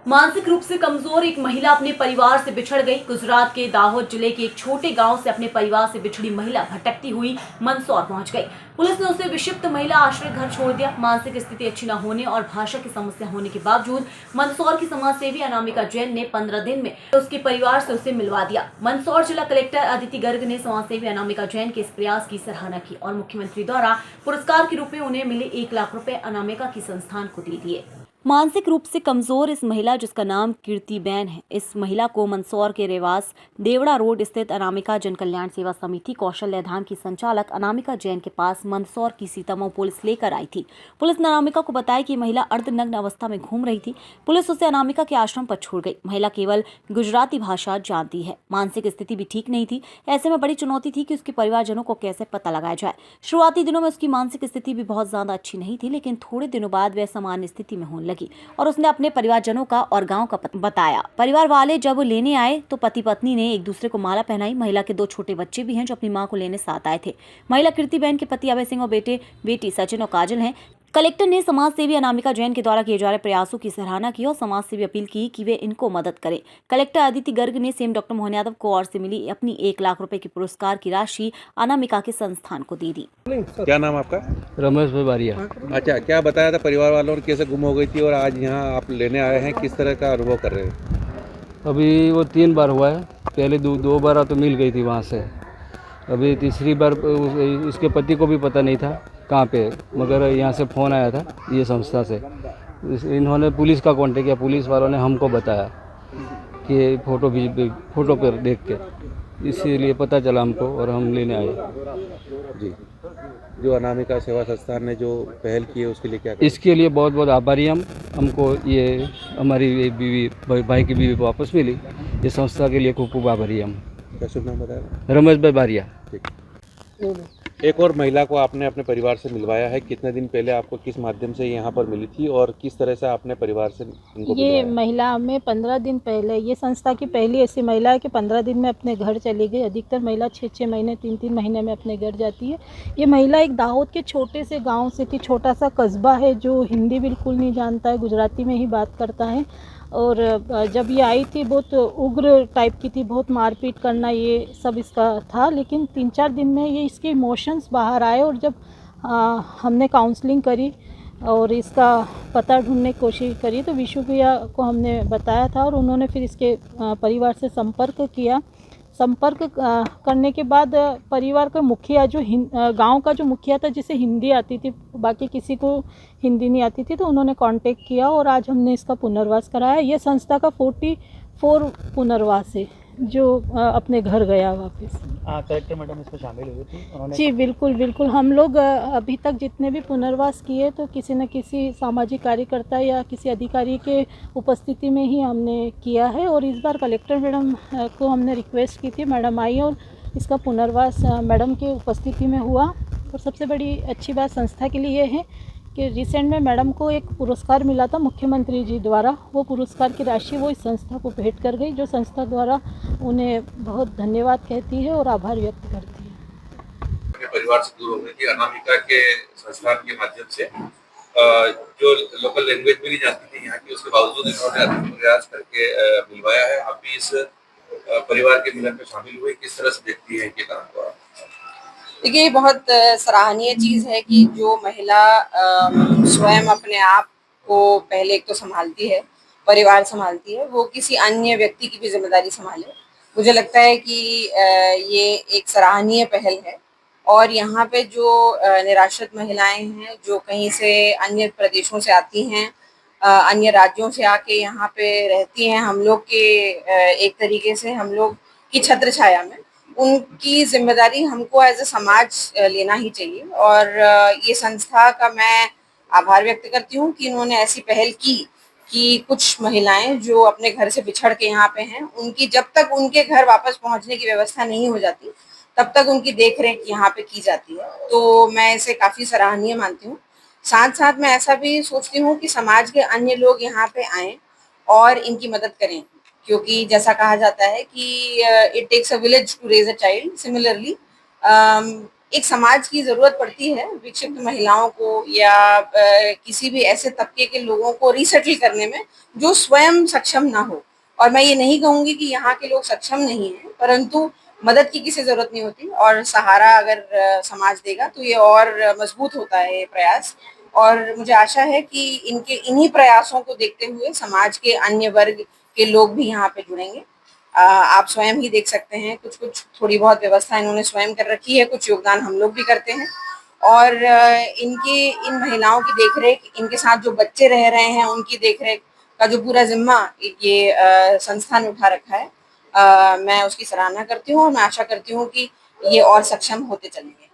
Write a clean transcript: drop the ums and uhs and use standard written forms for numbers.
मानसिक रूप से कमजोर एक महिला अपने परिवार से बिछड़ गई। गुजरात के दाहोद जिले के एक छोटे गांव से अपने परिवार से बिछड़ी महिला भटकती हुई मंदसौर पहुंच गई। पुलिस ने उसे विक्षिप्त महिला आश्रय घर छोड़ दिया। मानसिक स्थिति अच्छी न होने और भाषा की समस्या होने के बावजूद मंदसौर की समाजसेवी अनामिका जैन ने 15 दिन में उसके परिवार से उसे मिलवा दिया। मंदसौर जिला कलेक्टर अदिति गर्ग ने समाजसेवी अनामिका जैन के इस प्रयास की सराहना की और मुख्यमंत्री द्वारा पुरस्कार के रूप में उन्हें मिले 1 लाख रुपए अनामिका की संस्थान को दे दिए। मानसिक रूप से कमजोर इस महिला, जिसका नाम कीर्तिबेन है, इस महिला को मंदसौर के रेवास देवड़ा रोड स्थित अनामिका जन कल्याण सेवा समिति कौशल्या धाम की संचालक अनामिका जैन के पास मंदसौर की सीतामऊ पुलिस लेकर आई थी। पुलिस ने अनामिका को बताया कि महिला अर्धनग्न अवस्था में घूम रही थी। पुलिस उसे अनामिका के आश्रम पर छोड़ गई। महिला केवल गुजराती भाषा जानती है। मानसिक स्थिति भी ठीक नहीं थी। ऐसे में बड़ी चुनौती थी कि उसके परिवारजनों को कैसे पता लगाया जाए। शुरुआती दिनों में उसकी मानसिक स्थिति भी बहुत ज्यादा अच्छी नहीं थी, लेकिन थोड़े दिनों बाद वह सामान्य स्थिति में होने लगी और उसने अपने परिवारजनों का और गांव का बताया। परिवार वाले जब लेने आए तो पति पत्नी ने एक दूसरे को माला पहनाई। महिला के 2 छोटे बच्चे भी हैं जो अपनी मां को लेने साथ आए थे। महिला कीर्तिबेन के पति अभय सिंह और बेटी सचिन और काजल हैं। कलेक्टर ने समाज सेवी अनामिका जैन के द्वारा किए जा रहे प्रयासों की सराहना की और समाज से भी अपील की कि वे इनको मदद करें। कलेक्टर अदिति गर्ग ने सीएम डॉक्टर मोहन यादव को ओर से मिली अपनी 1 लाख रुपए की पुरस्कार की राशि अनामिका के संस्थान को दे दी। क्या नाम आपका? रमेश भाई बारिया। अच्छा, क्या बताया था परिवार वालों ने, कैसे गुम हो गई थी और आज यहाँ आप लेने आए हैं, किस तरह का अनुभव कर रहे हैं? अभी वो 3 बार हुआ है। पहले दो बार तो मिल गई थी वहाँ से। अभी तीसरी बार इसके पति को भी पता नहीं था कहाँ पे, मगर यहाँ से फ़ोन आया था ये संस्था से। इन्होंने पुलिस का कांटेक्ट किया। पुलिस वालों ने हमको बताया कि फ़ोटो पर देख के, इसीलिए पता चला हमको और हम लेने आए। जी, जो अनामिका सेवा संस्थान ने जो पहल की है उसके लिए क्या करें? इसके लिए बहुत बहुत आभारी हम। हमको ये हमारी बीवी भाई की बीवी वापस मिली। ये संस्था के लिए खूब खूब आभारी हम। क्या शुभ नाम बताया? रमेश भाई बारिया। एक और महिला को आपने अपने परिवार से मिलवाया है। कितने दिन पहले आपको किस माध्यम से यहाँ पर मिली थी और किस तरह से आपने परिवार से इनको ये मिलवाया? महिला में 15 दिन पहले, ये संस्था की पहली ऐसी महिला है कि 15 दिन में अपने घर चली गई। अधिकतर महिला 6-6 महीने 3-3 महीने में अपने घर जाती है। ये महिला एक दाहोद के छोटे से गांव से थी। छोटा सा कस्बा है जो हिंदी बिल्कुल नहीं जानता है, गुजराती में ही बात करता है। और जब ये आई थी बहुत उग्र टाइप की थी, बहुत मारपीट करना ये सब इसका था। लेकिन 3-4 दिन में ये इसके इमोशंस बाहर आए और जब हमने काउंसलिंग करी और इसका पता ढूंढने की कोशिश करी तो विशु भैया को हमने बताया था और उन्होंने फिर इसके परिवार से संपर्क किया। संपर्क करने के बाद परिवार का मुखिया जो गांव का जो मुखिया था, जिसे हिंदी आती थी, बाकी किसी को हिंदी नहीं आती थी, तो उन्होंने कांटेक्ट किया और आज हमने इसका पुनर्वास कराया। ये संस्था का 44 पुनर्वास है जो अपने घर गया वापस। कलेक्टर मैडम इसमें शामिल हुई थी उन्होंने? जी बिल्कुल बिल्कुल। हम लोग अभी तक जितने भी पुनर्वास किए तो किसी न किसी सामाजिक कार्यकर्ता या किसी अधिकारी के उपस्थिति में ही हमने किया है। और इस बार कलेक्टर मैडम को हमने रिक्वेस्ट की थी, मैडम आई और इसका पुनर्वास मैडम के उपस्थिति में हुआ। और सबसे बड़ी अच्छी बात संस्था के लिए है कि रिसेंट में मैडम को एक पुरस्कार मिला था मुख्यमंत्री जी द्वारा। वो पुरस्कार की राशि वो इस संस्था को भेंट कर गई, जो संस्था द्वारा उन्हें बहुत धन्यवाद कहती है और आभार व्यक्त करती है। अपने परिवार से दूर हो गई थी अनामिका के संस्थान के माध्यम से। जो लोकल लैंग्वेज भी नहीं जानती थी यहाँ की, उसके बावजूद इन्होंने अपना प्रयास करके मिलवाया है। आप भी इस परिवार के मिलन में शामिल हुए, किस तरह से देखती है इनके काम को? देखिए, ये बहुत सराहनीय चीज़ है कि जो महिला स्वयं अपने आप को पहले एक तो संभालती है, परिवार संभालती है, वो किसी अन्य व्यक्ति की भी जिम्मेदारी संभाले। मुझे लगता है कि ये एक सराहनीय पहल है। और यहाँ पे जो निराश्रित महिलाएं हैं, जो कहीं से अन्य प्रदेशों से आती हैं, अन्य राज्यों से आके यहाँ पे रहती हैं, हम लोग के एक तरीके से हम लोग की छत्र छाया में, उनकी जिम्मेदारी हमको एज ए समाज लेना ही चाहिए। और ये संस्था का मैं आभार व्यक्त करती हूँ कि इन्होंने ऐसी पहल की कि कुछ महिलाएं जो अपने घर से बिछड़ के यहाँ पे हैं, उनकी जब तक उनके घर वापस पहुँचने की व्यवस्था नहीं हो जाती तब तक उनकी देख रेख यहाँ पे की जाती है। तो मैं इसे काफ़ी सराहनीय मानती हूँ। साथ साथ मैं ऐसा भी सोचती हूँ कि समाज के अन्य लोग यहाँ पे आएँ और इनकी मदद करें, क्योंकि जैसा कहा जाता है कि it takes a village to raise a child. Similarly एक समाज की जरूरत पड़ती है विक्षिप्त महिलाओं को या किसी भी ऐसे तबके के लोगों को रिसेटल करने में जो स्वयं सक्षम ना हो। और मैं ये नहीं कहूंगी कि यहाँ के लोग सक्षम नहीं हैं, परंतु मदद की किसी जरूरत नहीं होती और सहारा अगर समाज देगा तो ये और मजबूत होता है ये प्रयास। और मुझे आशा है कि इनके इन्हीं प्रयासों को देखते हुए समाज के अन्य वर्ग के लोग भी यहाँ पे जुड़ेंगे। आप स्वयं ही देख सकते हैं कुछ कुछ थोड़ी बहुत व्यवस्था इन्होंने स्वयं कर रखी है, कुछ योगदान हम लोग भी करते हैं। और इनके इन महिलाओं की देखरेख, इनके साथ जो बच्चे रह रहे हैं उनकी देखरेख का जो पूरा जिम्मा ये संस्था ने उठा रखा है, मैं उसकी सराहना करती हूँ और मैं आशा करती हूँ कि ये और सक्षम होते चलेंगे।